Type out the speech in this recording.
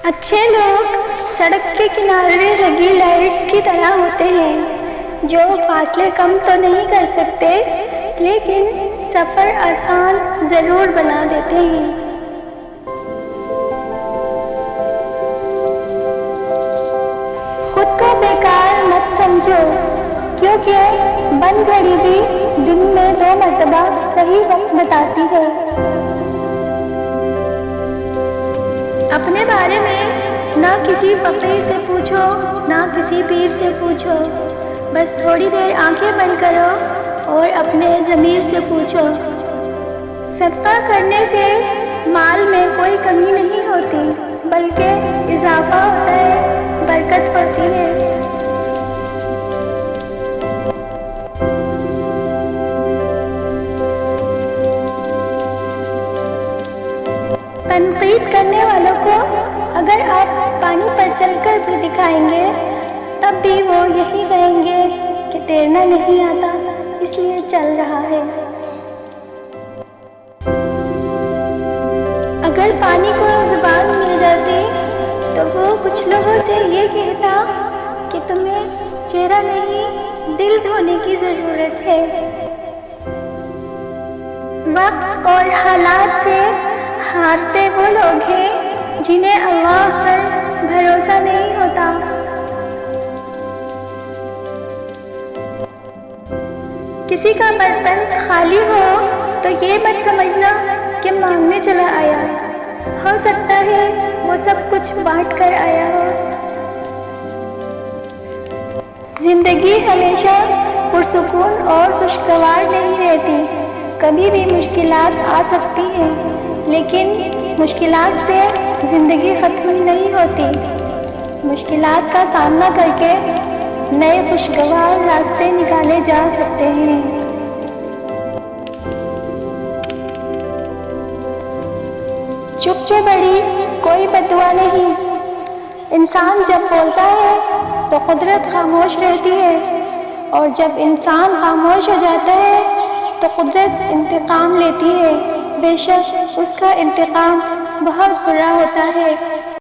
اچھے لوگ سڑک کے کنارے لگی لائٹس کی طرح ہوتے ہیں جو فاصلے کم تو نہیں کر سکتے لیکن سفر آسان ضرور بنا دیتے ہیں۔ خود کو بیکار مت سمجھو کیونکہ بند گھڑی بھی دن میں 2 مرتبہ صحیح وقت بتاتی ہے۔ اپنے بارے میں نہ کسی فقیر سے پوچھو نہ کسی پیر سے پوچھو، بس تھوڑی دیر آنکھیں بند کرو اور اپنے ضمیر سے پوچھو۔ صدقہ کرنے سے مال میں کوئی کمی نہیں ہوتی بلکہ اضافہ ہوتا ہے، برکت ہوتی ہے۔ تنقید کرنے والوں کو اگر آپ پانی پر چل کر بھی دکھائیں گے تب بھی وہ یہی کہیں گے کہ تیرنا نہیں آتا اس لیے چل رہا ہے۔ اگر پانی کو زبان مل جاتی تو وہ کچھ لوگوں سے یہ کہتا کہ تمہیں چہرہ نہیں دل دھونے کی ضرورت ہے۔ وقت اور حالات سے ہارتے وہ لوگ ہیں جنہیں اللہ پر بھروسہ نہیں ہوتا۔ کسی کا برتن خالی ہو تو یہ مت سمجھنا کہ مانگنے چلا آیا، ہو سکتا ہے وہ سب کچھ بانٹ کر آیا ہو۔ زندگی ہمیشہ پرسکون اور خوشگوار نہیں رہتی، کبھی بھی مشکلات آ سکتی ہیں، لیکن مشکلات سے زندگی ختم نہیں ہوتی۔ مشکلات کا سامنا کر کے نئے خوشگوار راستے نکالے جا سکتے ہیں۔ چپ سے بڑی کوئی بددعا نہیں۔ انسان جب بولتا ہے تو قدرت خاموش رہتی ہے، اور جب انسان خاموش ہو جاتا ہے تو قدرت انتقام لیتی ہے، بے شک اس کا انتقام بہت برا ہوتا ہے۔